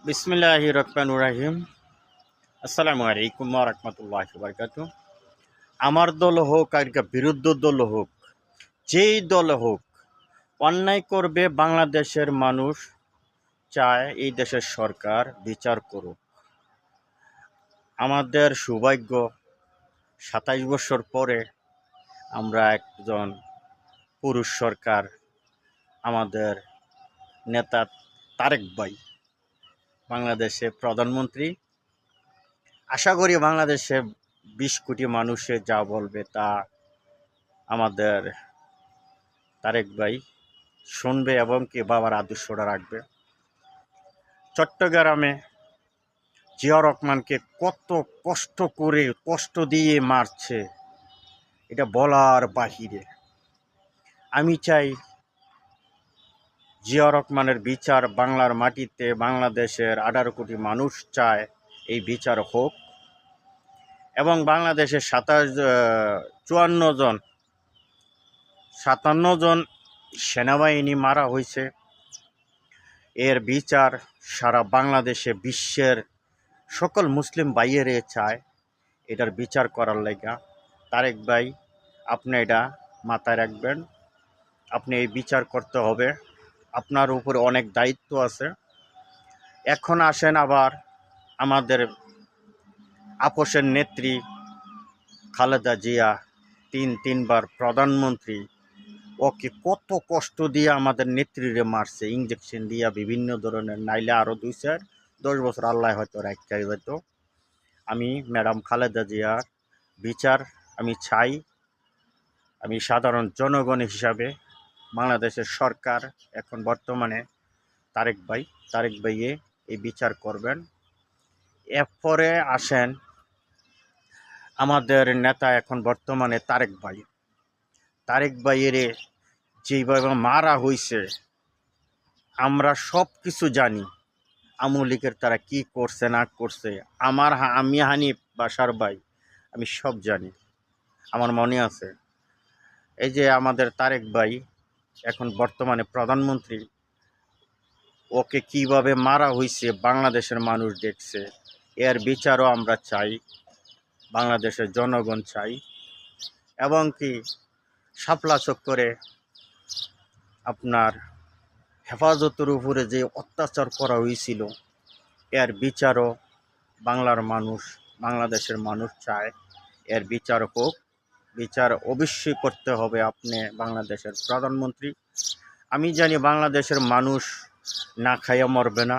বিসমিল্লাহির রহমানির রহিম। আসসালামু আলাইকুম ওয়া রাহমাতুল্লাহি ওয়া বারাকাতুহু। আমার দল হোক আর বিরুদ্ধ দল হোক, যেই দল হোক, অন্যায় করবে বাংলাদেশের মানুষ চায় এই দেশের সরকার বিচার করুক। আমাদের সৌভাগ্য ২৭ বছর পরে আমরা একজন পুরুষ সরকার, আমাদের নেতা তারেক ভাই বাংলাদেশে প্রধানমন্ত্রী। আশা করি বাংলাদেশে ২০ কোটি মানুষে যা বলবে তা আমাদের তারেক ভাই শুনবে এবং কি বাবার আদর্শটা রাখবে। চট্টগ্রামে জিয়া রহমানকে কত কষ্ট দিয়ে মারছে, এটা বলার বাহিরে। আমি চাই জিয়া রহমানের বিচার বাংলার মাটিতে, বাংলাদেশের ১৮ কোটি মানুষ চায় এই বিচার হোক এবং বাংলাদেশের ৫৭ জন সেনাবাহিনী মারা হয়েছে, এর বিচার সারা বাংলাদেশে বিশ্বের সকল মুসলিম ভাইয়েরে চায় এটার বিচার করার লাইগা। তারেক ভাই, আপনি এটা মাথায় রাখবেন, আপনি এই বিচার করতে হবে, আপনার উপরে অনেক দায়িত্ব আছে। এখন আসেন আবার আমাদের আপোষের নেত্রী খালেদা জিয়া, তিনবার প্রধানমন্ত্রী, ওকে কত কষ্ট দিয়ে আমাদের নেত্রীরে মারছে, ইঞ্জেকশন দিয়া বিভিন্ন ধরনের, নাইলে আরও ২-১০ বছর আল্লাহ হয়তো রাখাই হয়তো। আমি ম্যাডাম খালেদা জিয়ার বিচার আমি চাই। আমি সাধারণ জনগণ হিসাবে বাংলাদেশের সরকার এখন বর্তমানে তারেক ভাইয়ে এই বিচার করবেন। এরপরে আসেন আমাদের নেতা এখন বর্তমানে তারেক ভাইয়ের যেইভাবে মারা হয়েছে, আমরা সব কিছু জানি। আওয়ামী লীগের তারা কি করছে না করছে, আমি হানিফ বাসার ভাই, আমি সব জানি, আমার মনে আছে। এই যে আমাদের তারেক ভাই এখন বর্তমানে প্রধানমন্ত্রী, ওকে কিভাবে মারা হয়েছে বাংলাদেশের মানুষ দেখছে, এর বিচারও আমরা চাই, বাংলাদেশের জনগণ চাই। এবং কি শাপলা চক্করে আপনার হেফাজতের উপরে যে অত্যাচার করা হয়েছিল, এর বিচারও বাংলাদেশের মানুষ চায়, এর বিচার হোক। বিচার অবশ্যই করতে হবে আপনি বাংলাদেশের প্রধানমন্ত্রী। আমি জানি বাংলাদেশের মানুষ না খাইয়া মরবে না,